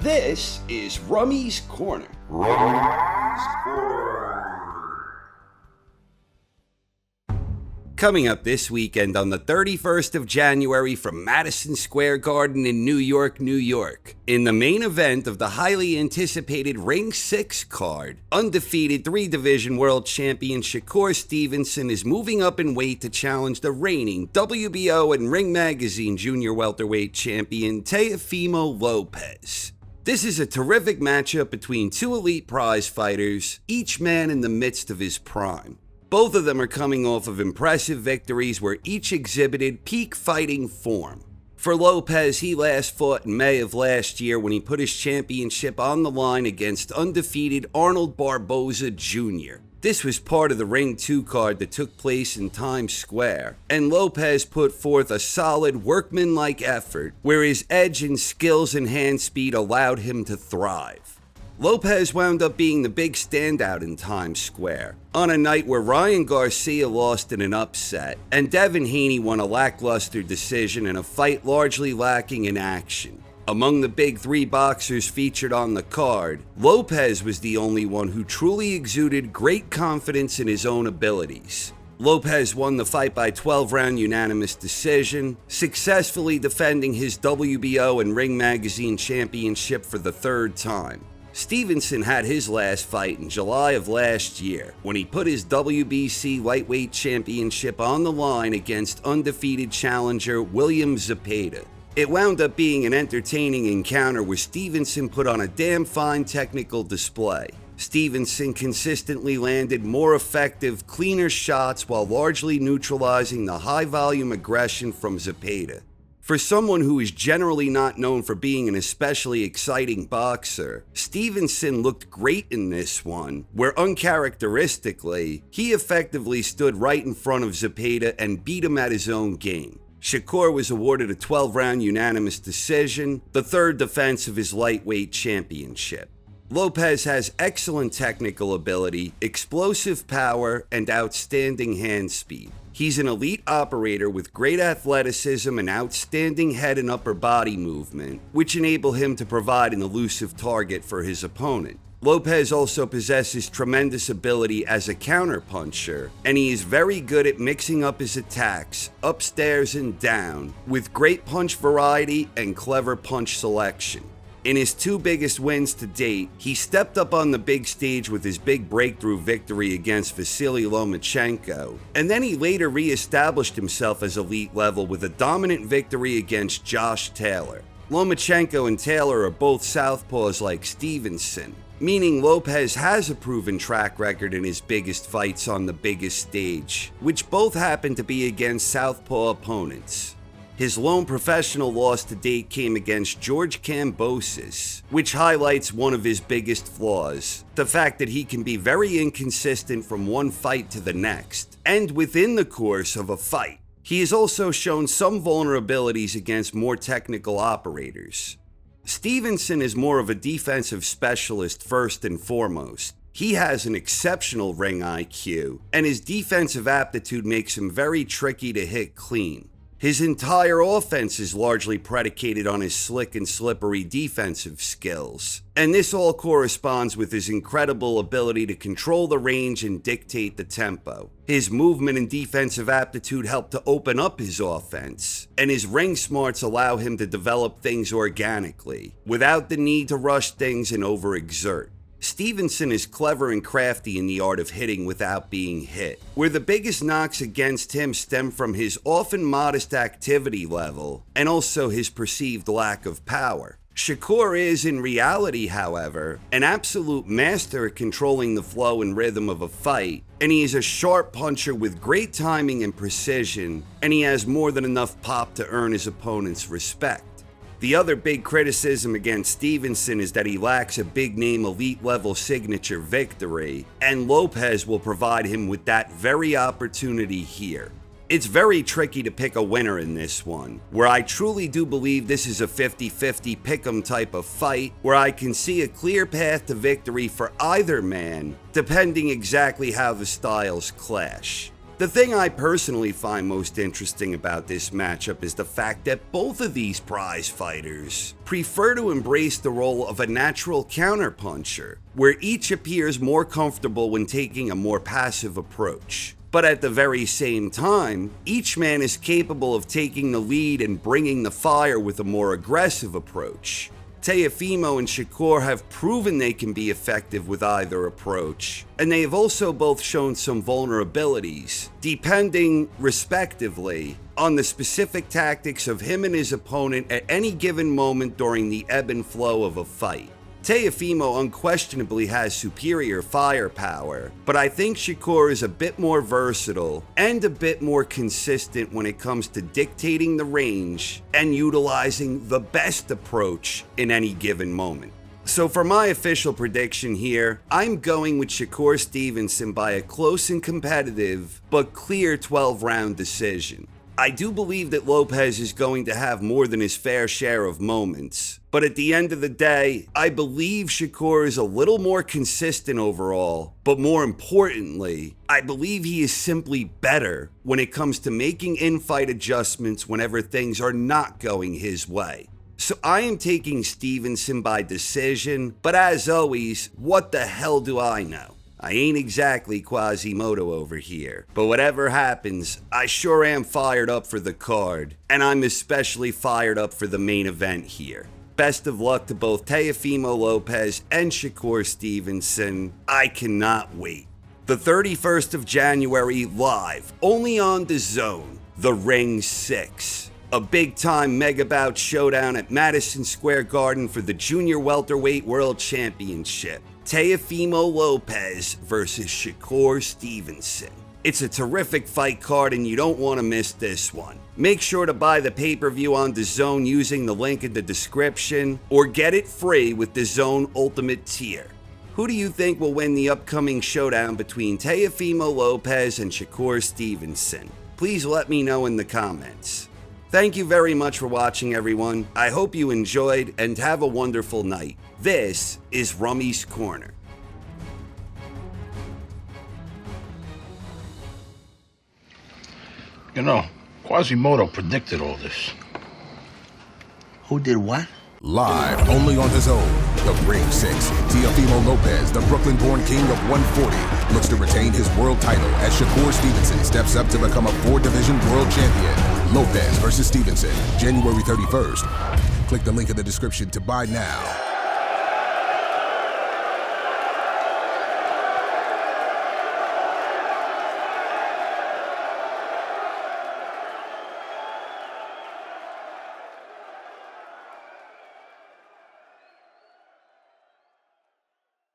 This is Rummy's Corner. Coming up this weekend on the 31st of January from Madison Square Garden in New York, New York. In the main event of the highly anticipated Ring 6 card, undefeated 3-division world champion Shakur Stevenson is moving up in weight to challenge the reigning WBO and Ring Magazine junior welterweight champion Teofimo Lopez. This is a terrific matchup between two elite prize fighters, each man in the midst of his prime. Both of them are coming off of impressive victories where each exhibited peak fighting form. For Lopez, he last fought in May of last year when he put his championship on the line against undefeated Arnold Barboza Jr. This was part of the Ring 2 card that took place in Times Square, and Lopez put forth a solid workmanlike effort where his edge and skills and hand speed allowed him to thrive. Lopez wound up being the big standout in Times Square, on a night where Ryan Garcia lost in an upset, and Devin Haney won a lackluster decision in a fight largely lacking in action. Among the big three boxers featured on the card, Lopez was the only one who truly exuded great confidence in his own abilities. Lopez won the fight by 12-round unanimous decision, successfully defending his WBO and Ring Magazine championship for the third time. Stevenson had his last fight in July of last year when he put his WBC lightweight championship on the line against undefeated challenger William Zepeda. It wound up being an entertaining encounter where Stevenson put on a damn fine technical display. Stevenson consistently landed more effective, cleaner shots while largely neutralizing the high-volume aggression from Zepeda. For someone who is generally not known for being an especially exciting boxer, Stevenson looked great in this one, where uncharacteristically, he effectively stood right in front of Zepeda and beat him at his own game. Shakur was awarded a 12-round unanimous decision, the third defense of his lightweight championship. Lopez has excellent technical ability, explosive power, and outstanding hand speed. He's an elite operator with great athleticism and outstanding head and upper body movement, which enable him to provide an elusive target for his opponent. Lopez also possesses tremendous ability as a counterpuncher, and he is very good at mixing up his attacks, upstairs and down, with great punch variety and clever punch selection. In his two biggest wins to date, he stepped up on the big stage with his big breakthrough victory against Vasily Lomachenko, and then he later re-established himself as elite level with a dominant victory against Josh Taylor. Lomachenko and Taylor are both southpaws like Stevenson, meaning Lopez has a proven track record in his biggest fights on the biggest stage, which both happen to be against southpaw opponents. His lone professional loss to date came against George Kambosos, which highlights one of his biggest flaws, the fact that he can be very inconsistent from one fight to the next, and within the course of a fight. He has also shown some vulnerabilities against more technical operators. Stevenson is more of a defensive specialist first and foremost. He has an exceptional ring IQ, and his defensive aptitude makes him very tricky to hit clean. His entire offense is largely predicated on his slick and slippery defensive skills, and this all corresponds with his incredible ability to control the range and dictate the tempo. His movement and defensive aptitude help to open up his offense, and his ring smarts allow him to develop things organically, without the need to rush things and overexert. Stevenson is clever and crafty in the art of hitting without being hit, where the biggest knocks against him stem from his often modest activity level and also his perceived lack of power. Shakur is, in reality, however, an absolute master at controlling the flow and rhythm of a fight, and he is a sharp puncher with great timing and precision, and he has more than enough pop to earn his opponent's respect. The other big criticism against Stevenson is that he lacks a big-name elite-level signature victory, and Lopez will provide him with that very opportunity here. It's very tricky to pick a winner in this one, where I truly do believe this is a 50-50 pick'em type of fight, where I can see a clear path to victory for either man, depending exactly how the styles clash. The thing I personally find most interesting about this matchup is the fact that both of these prize fighters prefer to embrace the role of a natural counterpuncher, where each appears more comfortable when taking a more passive approach. But at the very same time, each man is capable of taking the lead and bringing the fire with a more aggressive approach. Teofimo and Shakur have proven they can be effective with either approach, and they have also both shown some vulnerabilities, depending, respectively, on the specific tactics of him and his opponent at any given moment during the ebb and flow of a fight. Teofimo unquestionably has superior firepower, but I think Shakur is a bit more versatile and a bit more consistent when it comes to dictating the range and utilizing the best approach in any given moment. So for my official prediction here, I'm going with Shakur Stevenson by a close and competitive, but clear 12-round decision. I do believe that Lopez is going to have more than his fair share of moments, but at the end of the day, I believe Shakur is a little more consistent overall, but more importantly, I believe he is simply better when it comes to making in-fight adjustments whenever things are not going his way. So I am taking Stevenson by decision, but as always, what the hell do I know? I ain't exactly Quasimodo over here, but whatever happens, I sure am fired up for the card, and I'm especially fired up for the main event here. Best of luck to both Teofimo Lopez and Shakur Stevenson. I cannot wait. The 31st of January live, only on DAZN, The Ring 6. A big-time mega-bout showdown at Madison Square Garden for the Junior Welterweight World Championship. Teofimo Lopez versus Shakur Stevenson. It's a terrific fight card and you don't want to miss this one. Make sure to buy the pay-per-view on DAZN using the link in the description or get it free with DAZN Ultimate Tier. Who do you think will win the upcoming showdown between Teofimo Lopez and Shakur Stevenson? Please let me know in the comments. Thank you very much for watching, everyone. I hope you enjoyed and have a wonderful night. This is Rummy's Corner. You know, Quasimodo predicted all this. Who did what? Live only on DAZN, The Ring 6. Teofimo Lopez, the Brooklyn-born king of 140, looks to retain his world title as Shakur Stevenson steps up to become a 4-division world champion. Lopez versus Stevenson, January 31st. Click the link in the description to buy now.